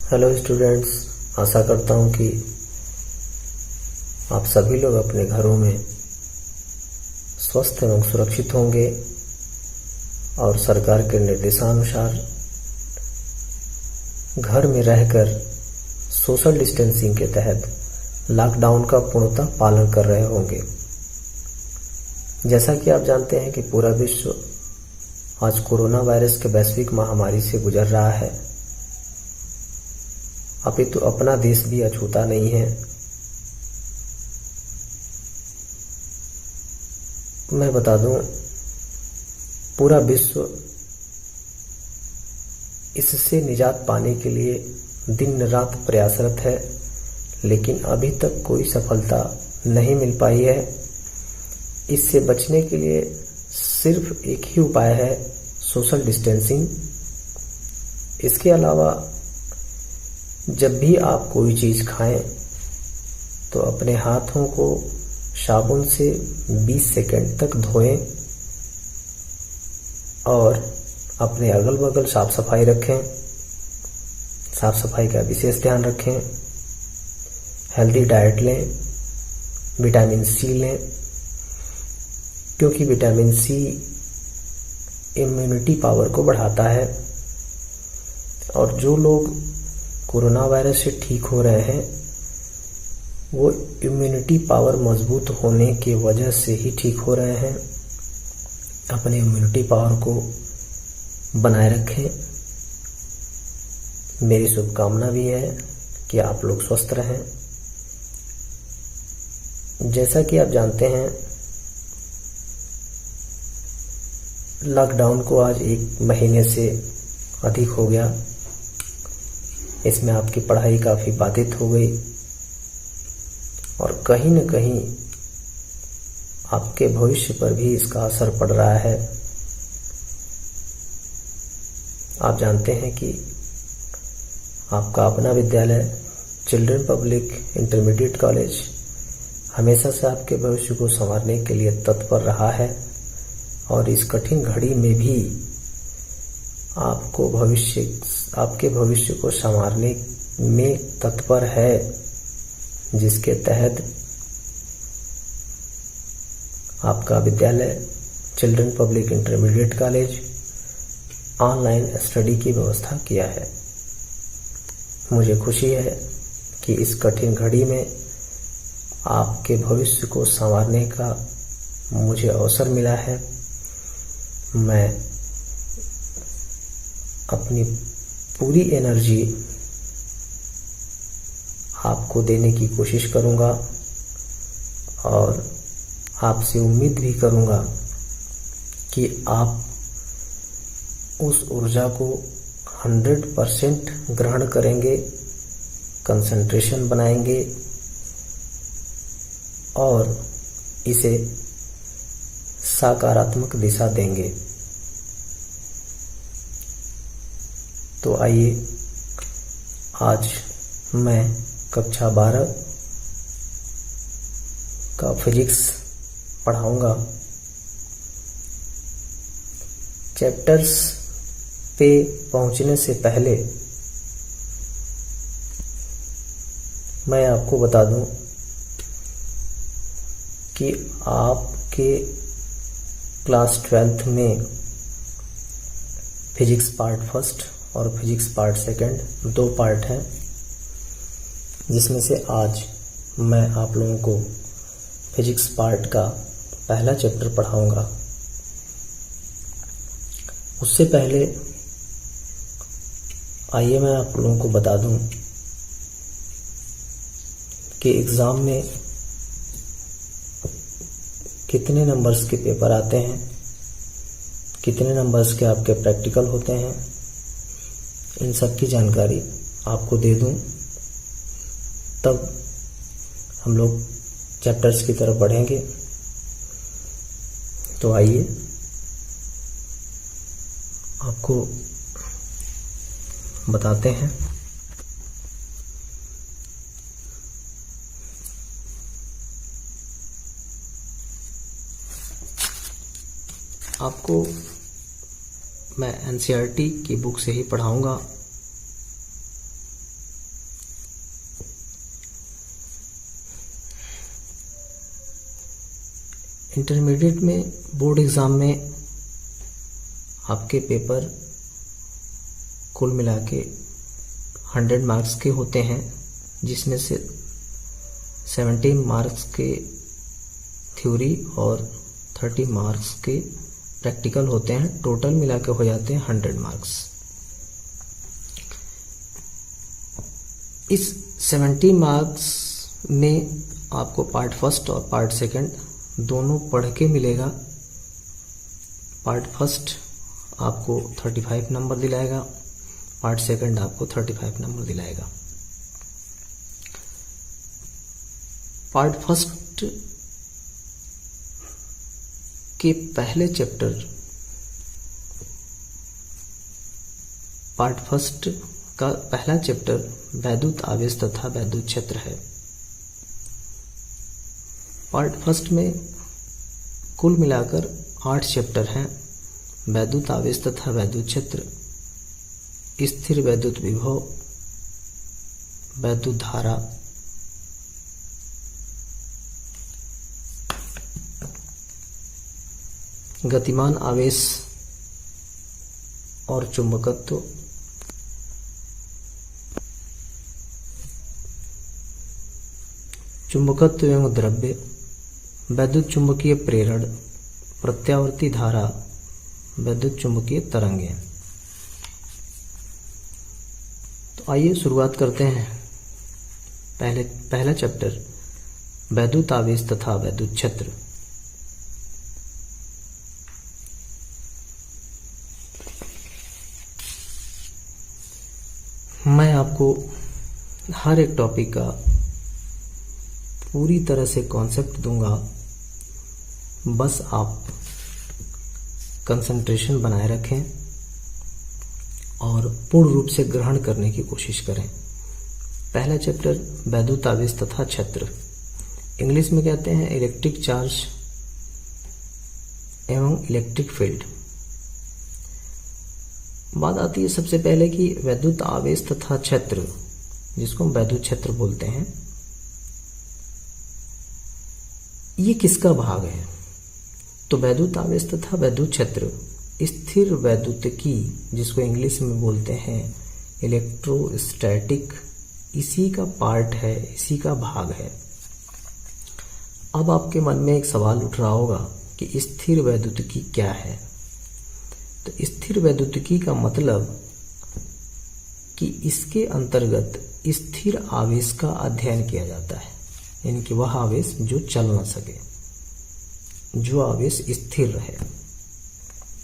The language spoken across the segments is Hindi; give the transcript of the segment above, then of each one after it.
हेलो स्टूडेंट्स, आशा करता हूँ कि आप सभी लोग अपने घरों में स्वस्थ एवं सुरक्षित होंगे और सरकार के निर्देशानुसार घर में रहकर सोशल डिस्टेंसिंग के तहत लॉकडाउन का पूर्णतः पालन कर रहे होंगे। जैसा कि आप जानते हैं कि पूरा विश्व आज कोरोना वायरस के वैश्विक महामारी से गुजर रहा है। अपितु अपना देश भी अछूता नहीं है। मैं बता दूं, पूरा विश्व इससे निजात पाने के लिए दिन रात प्रयासरत है, लेकिन अभी तक कोई सफलता नहीं मिल पाई है। इससे बचने के लिए सिर्फ एक ही उपाय है, सोशल डिस्टेंसिंग। इसके अलावा जब भी आप कोई चीज़ खाएं तो अपने हाथों को साबुन से 20 सेकंड तक धोएं और अपने अगल बगल साफ सफाई रखें। साफ सफाई का विशेष ध्यान रखें। हेल्दी डाइट लें, विटामिन सी लें, क्योंकि विटामिन सी इम्यूनिटी पावर को बढ़ाता है। और जो लोग कोरोना वायरस से ठीक हो रहे हैं वो इम्यूनिटी पावर मजबूत होने की वजह से ही ठीक हो रहे हैं। अपने इम्यूनिटी पावर को बनाए रखें। मेरी शुभकामना भी है कि आप लोग स्वस्थ रहें। जैसा कि आप जानते हैं, लॉकडाउन को आज 1 महीने से अधिक हो गया। इसमें आपकी पढ़ाई काफ़ी बाधित हो गई और कहीं न कहीं आपके भविष्य पर भी इसका असर पड़ रहा है। आप जानते हैं कि आपका अपना विद्यालय चिल्ड्रन पब्लिक इंटरमीडिएट कॉलेज हमेशा से आपके भविष्य को संवारने के लिए तत्पर रहा है और इस कठिन घड़ी में भी आपके भविष्य को संवारने में तत्पर है, जिसके तहत आपका विद्यालय children public intermediate college online study की व्यवस्था किया है। मुझे खुशी है कि इस कठिन घड़ी में आपके भविष्य को संवारने का मुझे अवसर मिला है। मैं अपनी पूरी एनर्जी आपको देने की कोशिश करूंगा और आपसे उम्मीद भी करूंगा कि आप उस ऊर्जा को 100% ग्रहण करेंगे, कंसंट्रेशन बनाएंगे और इसे सकारात्मक दिशा देंगे। तो आइए, आज मैं कक्षा 12 का फिजिक्स पढ़ाऊंगा। चैप्टर्स पे पहुंचने से पहले मैं आपको बता दूं कि आपके क्लास 12th में फिजिक्स पार्ट फर्स्ट और फिजिक्स पार्ट सेकंड 2 पार्ट हैं, जिसमें से आज मैं आप लोगों को फिजिक्स पार्ट का पहला चैप्टर पढ़ाऊंगा। उससे पहले आइए मैं आप लोगों को बता दूं कि एग्ज़ाम में कितने नंबर्स के पेपर आते हैं, कितने नंबर्स के आपके प्रैक्टिकल होते हैं, इन सब की जानकारी आपको दे दूं, तब हम लोग चैप्टर्स की तरफ बढ़ेंगे। तो आइए आपको बताते हैं। आपको मैं एनसीईआरटी की बुक से ही पढ़ाऊंगा। इंटरमीडिएट में बोर्ड एग्ज़ाम में आपके पेपर कुल मिला के 100 मार्क्स के होते हैं, जिसमें से 70 मार्क्स के थ्योरी और 30 मार्क्स के प्रैक्टिकल होते हैं। टोटल मिला के हो जाते हैं 100 मार्क्स। इस 70 मार्क्स में आपको पार्ट फर्स्ट और पार्ट सेकंड दोनों पढ़ के मिलेगा। पार्ट फर्स्ट आपको 35 नंबर दिलाएगा, पार्ट सेकंड आपको 35 नंबर दिलाएगा। पार्ट फर्स्ट के पहले चैप्टर, पार्ट फर्स्ट का पहला चैप्टर वैद्युत आवेश तथा वैद्युत क्षेत्र है। पार्ट फर्स्ट में कुल मिलाकर 8 चैप्टर हैं। वैद्युत आवेश तथा वैद्युत क्षेत्र, स्थिर वैद्युत विभव, वैद्युत धारा, गतिमान आवेश और चुंबकत्व, चुंबकत्व एवं द्रव्य, वैद्युत चुंबकीय प्रेरण, प्रत्यावर्ती धारा, वैद्युत चुंबकीय तरंगें। तो आइए शुरुआत करते हैं। पहला चैप्टर वैद्युत आवेश तथा वैद्युत क्षेत्र। मैं आपको हर एक टॉपिक का पूरी तरह से कॉन्सेप्ट दूंगा, बस आप कंसंट्रेशन बनाए रखें और पूर्ण रूप से ग्रहण करने की कोशिश करें। पहला चैप्टर वैद्युत आवेश तथा क्षेत्र, इंग्लिश में कहते हैं इलेक्ट्रिक चार्ज एवं इलेक्ट्रिक फील्ड। बात आती है सबसे पहले कि वैद्युत आवेश तथा क्षेत्र, जिसको हम वैद्युत क्षेत्र बोलते हैं, ये किसका भाग है? तो वैद्युत आवेश तथा वैद्युत क्षेत्र स्थिर वैद्युतिकी, जिसको इंग्लिश में बोलते हैं इलेक्ट्रोस्टैटिक, इसी का पार्ट है, इसी का भाग है। अब आपके मन में एक सवाल उठ रहा होगा कि स्थिर वैद्युतिकी क्या है? तो स्थिर वैद्युतिकी का मतलब कि इसके अंतर्गत स्थिर आवेश का अध्ययन किया जाता है, यानी कि वह आवेश जो चल ना सके, जो आवेश स्थिर रहे।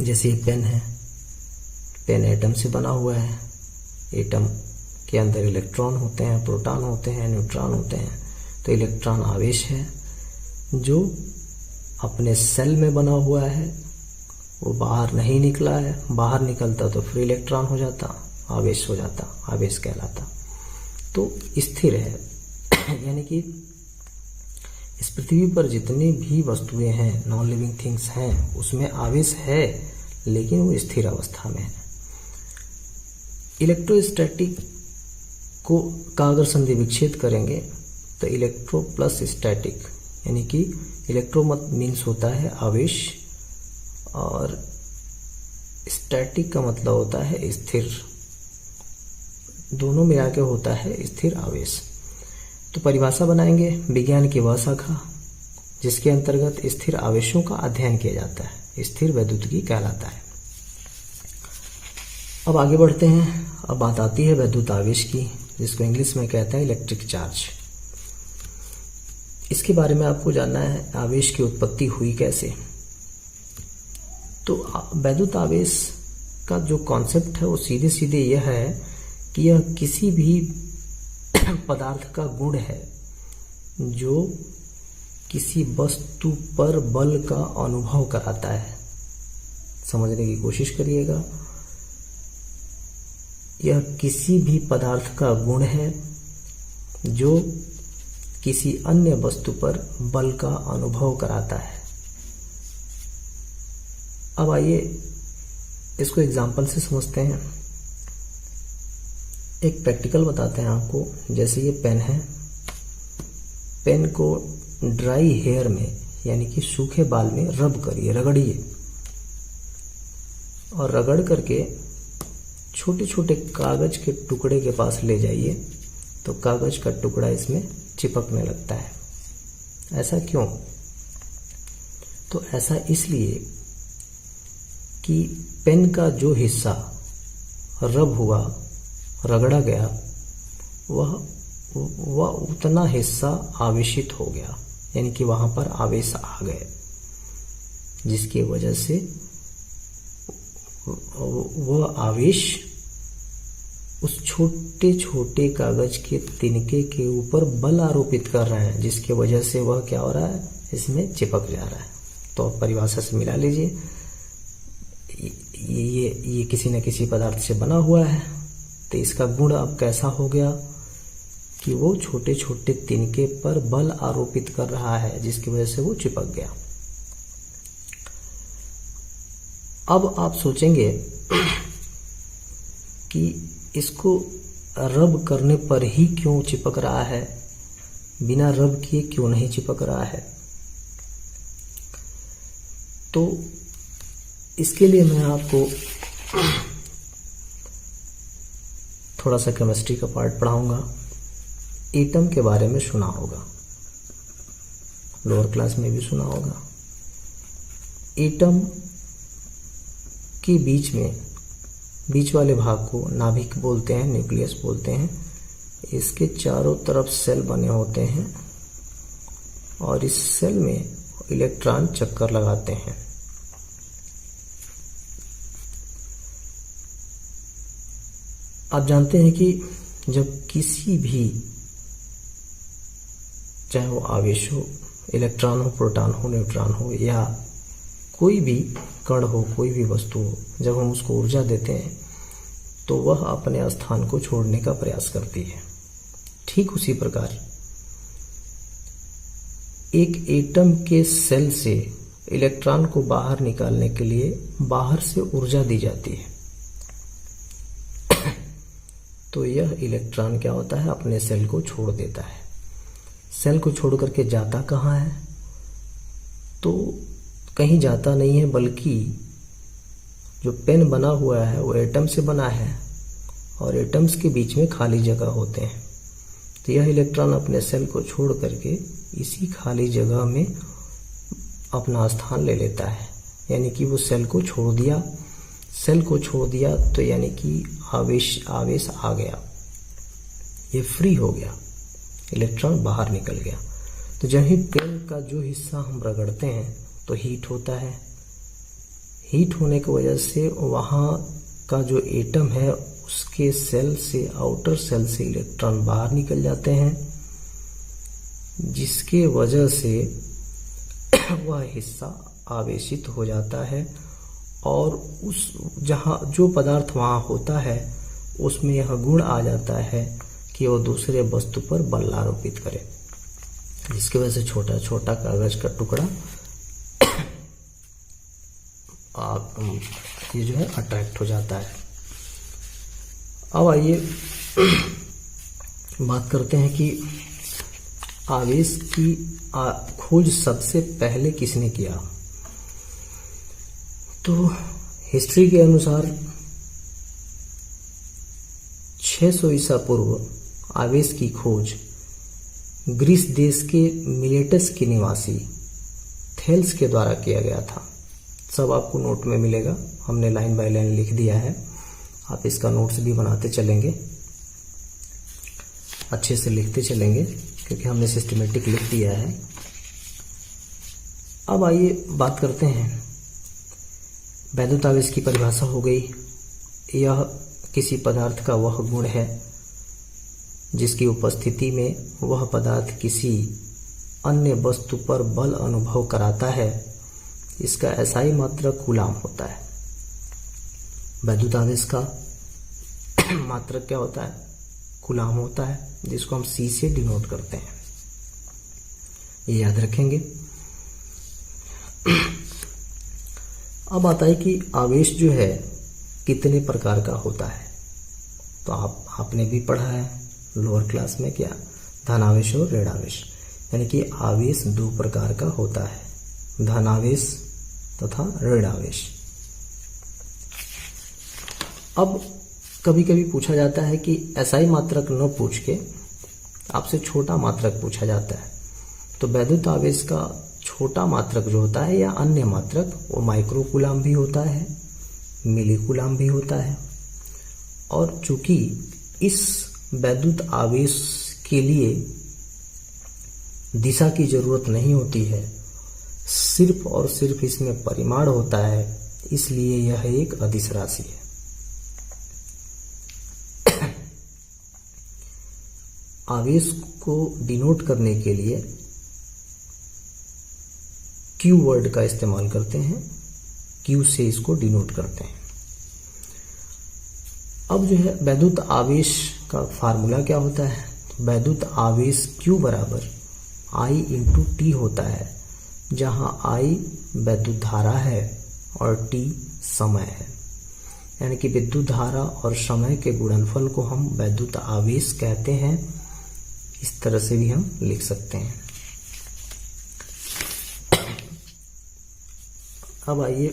जैसे पेन है, पेन एटम से बना हुआ है, एटम के अंदर इलेक्ट्रॉन होते हैं, प्रोटॉन होते हैं, न्यूट्रॉन होते हैं। तो इलेक्ट्रॉन आवेश है जो अपने सेल में बना हुआ है, वो बाहर नहीं निकला है। बाहर निकलता तो फ्री इलेक्ट्रॉन हो जाता, आवेश हो जाता, आवेश कहलाता। तो स्थिर है, यानी कि इस पृथ्वी पर जितनी भी वस्तुएं हैं, नॉन लिविंग थिंग्स हैं, उसमें आवेश है, लेकिन वो स्थिर अवस्था में है। इलेक्ट्रोस्टैटिक का अगर संधि विच्छेद करेंगे तो इलेक्ट्रो प्लस स्टैटिक, यानी कि इलेक्ट्रो मत मीन्स होता है आवेश, और स्टैटिक का मतलब होता है स्थिर। दोनों मिला के होता है स्थिर आवेश। तो परिभाषा बनाएंगे, विज्ञान की वह शाखा जिसके अंतर्गत स्थिर आवेशों का अध्ययन किया जाता है, स्थिर वैद्युतिकी कहलाता है। अब आगे बढ़ते हैं। अब बात आती है वैद्युत आवेश की, जिसको इंग्लिश में कहते हैं इलेक्ट्रिक चार्ज। इसके बारे में आपको जानना है, आवेश की उत्पत्ति हुई कैसे। तो वैद्युत आवेश का जो कॉन्सेप्ट है वो सीधे सीधे यह है कि यह किसी भी पदार्थ का गुण है जो किसी वस्तु पर बल का अनुभव कराता है। समझने की कोशिश करिएगा, यह किसी भी पदार्थ का गुण है जो किसी अन्य वस्तु पर बल का अनुभव कराता है। अब आइए इसको एग्जाम्पल से समझते हैं। एक प्रैक्टिकल बताते हैं आपको। जैसे ये पेन है, पेन को ड्राई हेयर में यानी कि सूखे बाल में रब करिए, रगड़िए, और रगड़ करके छोटे छोटे कागज के टुकड़े के पास ले जाइए तो कागज का टुकड़ा इसमें चिपकने लगता है। ऐसा क्यों? तो ऐसा इसलिए कि पेन का जो हिस्सा रब हुआ, रगड़ा गया, वह उतना हिस्सा आवेशित हो गया, यानी कि वहां पर आवेश आ गए, जिसकी वजह से वह आवेश उस छोटे छोटे कागज के तिनके के ऊपर बल आरोपित कर रहा है, जिसकी वजह से वह क्या हो रहा है, इसमें चिपक जा रहा है। तो अब परिभाषा से मिला लीजिए, ये किसी न किसी पदार्थ से बना हुआ है, तो इसका गुण अब कैसा हो गया कि वो छोटे छोटे तिनके पर बल आरोपित कर रहा है, जिसकी वजह से वो चिपक गया। अब आप सोचेंगे कि इसको रब करने पर ही क्यों चिपक रहा है, बिना रब किए क्यों नहीं चिपक रहा है? तो इसके लिए मैं आपको थोड़ा सा केमिस्ट्री का पार्ट पढ़ाऊंगा। एटम के बारे में सुना होगा, लोअर क्लास में भी सुना होगा। एटम के बीच वाले भाग को नाभिक बोलते हैं, न्यूक्लियस बोलते हैं। इसके चारों तरफ सेल बने होते हैं और इस सेल में इलेक्ट्रॉन चक्कर लगाते हैं। आप जानते हैं कि जब किसी भी, चाहे वो आवेश हो, इलेक्ट्रॉन हो, प्रोटॉन हो, न्यूट्रॉन हो, या कोई भी कण हो, कोई भी वस्तु हो, जब हम उसको ऊर्जा देते हैं तो वह अपने स्थान को छोड़ने का प्रयास करती है। ठीक उसी प्रकार एक एटम के सेल से इलेक्ट्रॉन को बाहर निकालने के लिए बाहर से ऊर्जा दी जाती है। तो यह इलेक्ट्रॉन क्या होता है, अपने सेल को छोड़ देता है। सेल को छोड़ करके जाता कहाँ है? तो कहीं जाता नहीं है, बल्कि जो पेन बना हुआ है वो एटम से बना है और एटम्स के बीच में खाली जगह होते हैं। तो यह इलेक्ट्रॉन अपने सेल को छोड़ करके इसी खाली जगह में अपना स्थान ले लेता है, यानी कि वो सेल को छोड़ दिया। सेल को छोड़ दिया तो यानी कि आवेश आ गया, ये फ्री हो गया, इलेक्ट्रॉन बाहर निकल गया। तो जब ही पेन का जो हिस्सा हम रगड़ते हैं तो हीट होता है। हीट होने की वजह से वहाँ का जो एटम है उसके सेल से, आउटर सेल से इलेक्ट्रॉन बाहर निकल जाते हैं, जिसके वजह से वह हिस्सा आवेशित हो जाता है और उस जहाँ जो पदार्थ वहाँ होता है उसमें यह गुण आ जाता है कि वो दूसरे वस्तु पर बल आरोपित करे, जिसकी वजह से छोटा छोटा कागज का टुकड़ा ये जो है अट्रैक्ट हो जाता है। अब आइए बात करते हैं कि आवेश की खोज सबसे पहले किसने किया। तो हिस्ट्री के अनुसार 600 ईसा पूर्व आवेश की खोज ग्रीस देश के मिलेटस के निवासी थेल्स के द्वारा किया गया था। सब आपको नोट में मिलेगा, हमने लाइन बाय लाइन लिख दिया है, आप इसका नोट्स भी बनाते चलेंगे, अच्छे से लिखते चलेंगे क्योंकि हमने सिस्टमेटिक लिख दिया है। अब आइए बात करते हैं, वैद्युत आवेश की परिभाषा हो गई। यह किसी पदार्थ का वह गुण है जिसकी उपस्थिति में वह पदार्थ किसी अन्य वस्तु पर बल अनुभव कराता है। इसका एसआई मात्रक कूलाम होता है। वैद्युत आवेश का मात्रक क्या होता है? कूलाम होता है, जिसको हम सी से डिनोट करते हैं, ये याद रखेंगे। अब आता है कि आवेश जो है कितने प्रकार का होता है। तो आपने भी पढ़ा है लोअर क्लास में, क्या धनावेश और ऋणावेश, यानी कि आवेश दो प्रकार का होता है, धनावेश तथा ऋणावेश। अब कभी कभी पूछा जाता है कि SI मात्रक न पूछ के आपसे छोटा मात्रक पूछा जाता है, तो वैद्युत आवेश का छोटा मात्रक जो होता है या अन्य मात्रक वो माइक्रो कूलाम भी होता है, मिली कूलाम भी होता है। और चूंकि इस वैद्युत आवेश के लिए दिशा की जरूरत नहीं होती है, सिर्फ और सिर्फ इसमें परिमाण होता है, इसलिए यह एक अदिश राशि है। आवेश को डिनोट करने के लिए Q वर्ड का इस्तेमाल करते हैं, Q से इसको डिनोट करते हैं। अब जो है वैद्युत आवेश का फार्मूला क्या होता है? वैद्युत आवेश Q बराबर I इंटू टी होता है, जहां I वैद्युत धारा है और T समय है। यानी कि विद्युत धारा और समय के गुणनफल को हम वैद्युत आवेश कहते हैं। इस तरह से भी हम लिख सकते हैं। अब आइए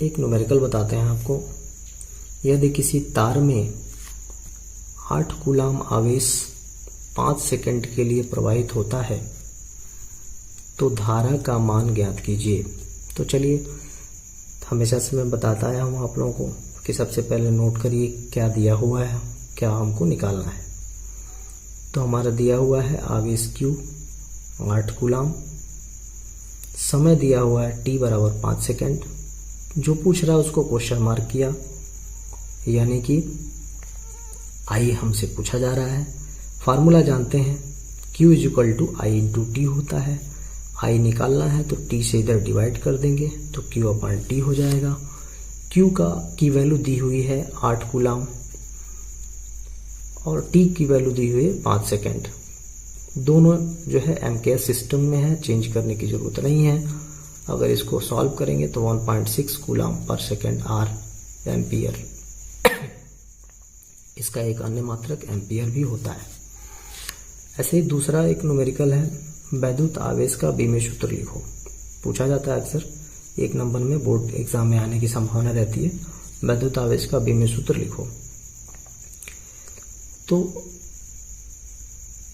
एक न्यूमेरिकल बताते हैं आपको। यदि किसी तार में 8 कूलाम आवेश 5 सेकंड के लिए प्रवाहित होता है तो धारा का मान ज्ञात कीजिए। तो चलिए, हमेशा से मैं बताता आया हूँ आप लोगों को कि सबसे पहले नोट करिए क्या दिया हुआ है, क्या हमको निकालना है। तो हमारा दिया हुआ है आवेश Q 8 कूलाम, समय दिया हुआ है T बराबर 5 सेकेंड। जो पूछ रहा है उसको क्वेश्चन मार्क किया, यानी कि I हमसे पूछा जा रहा है। फार्मूला जानते हैं, Q equal to I into t होता है। I निकालना है तो T से इधर डिवाइड कर देंगे तो Q अपॉन T हो जाएगा। Q की वैल्यू दी हुई है 8 कूलाम और T की वैल्यू दी हुई है 5 सेकेंड। दोनों जो है एमकेएस सिस्टम में है, चेंज करने की जरूरत नहीं है। अगर इसको सॉल्व करेंगे तो 1.6 कूलाम पर सेकेंड R एम्पियर। इसका एक अन्य मात्रक एम्पियर भी होता है। ऐसे ही दूसरा एक न्यूमेरिकल है, वैद्युत आवेश का बीमीय सूत्र लिखो। पूछा जाता है अक्सर, 1 नंबर में बोर्ड एग्जाम में आने की संभावना रहती है। वैद्युत आवेश का बीमीय सूत्र लिखो। तो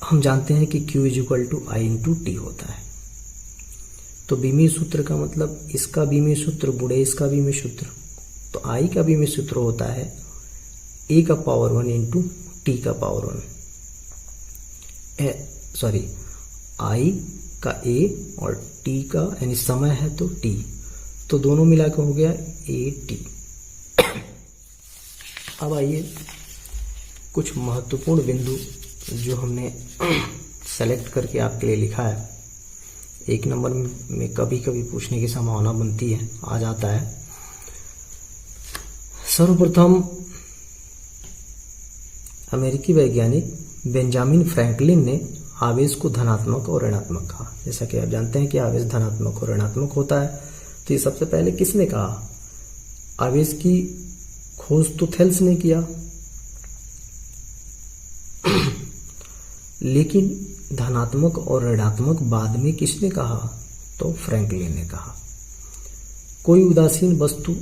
हम जानते हैं कि Q equal to I into t होता है। तो बीमीय सूत्र का मतलब इसका बीमीय सूत्र गुणे इसका बीमीय सूत्र। तो I का बीमीय सूत्र होता है A का पावर 1 इंटू टी का पावर 1। I का A और T का यानी समय है तो T, तो दोनों मिलाकर हो गया AT। अब आइए कुछ महत्वपूर्ण बिंदु जो हमने सेलेक्ट करके आपके लिए लिखा है, 1 नंबर में कभी कभी पूछने की संभावना बनती है, आ जाता है। सर्वप्रथम अमेरिकी वैज्ञानिक बेंजामिन फ्रैंकलिन ने आवेश को धनात्मक और ऋणात्मक कहा। जैसा कि आप जानते हैं कि आवेश धनात्मक और ऋणात्मक होता है, तो ये सबसे पहले किसने कहा? आवेश की खोज तो थेल्स ने किया, लेकिन धनात्मक और ऋणात्मक बाद में किसने कहा? तो फ्रैंकलिन ने कहा। कोई उदासीन वस्तु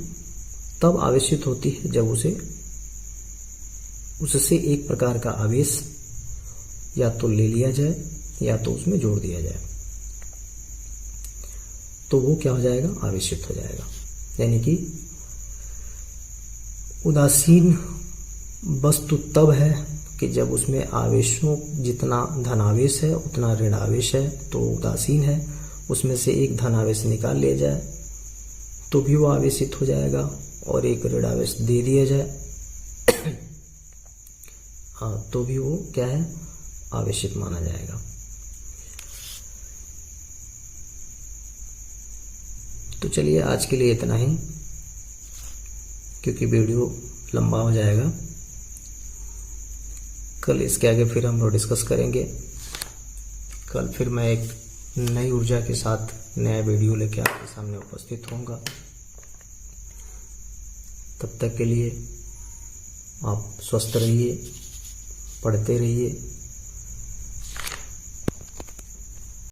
तब आवेशित होती है जब उससे एक प्रकार का आवेश या तो ले लिया जाए या तो उसमें जोड़ दिया जाए, तो वो क्या हो जाएगा? आवेशित हो जाएगा। यानी कि उदासीन वस्तु तब है कि जब उसमें आवेशों जितना धनावेश है उतना ऋणावेश है, तो उदासीन है। उसमें से एक धनावेश निकाल लिया जाए तो भी वो आवेशित हो जाएगा, और एक ऋणावेश दे दिया जाए हाँ, तो भी वो क्या है? आवेशित माना जाएगा। तो चलिए आज के लिए इतना ही, क्योंकि वीडियो लंबा हो जाएगा। कल इसके आगे फिर हम लोग डिस्कस करेंगे। कल फिर मैं एक नई ऊर्जा के साथ नया वीडियो लेके आपके सामने उपस्थित होऊंगा। तब तक के लिए आप स्वस्थ रहिए, पढ़ते रहिए,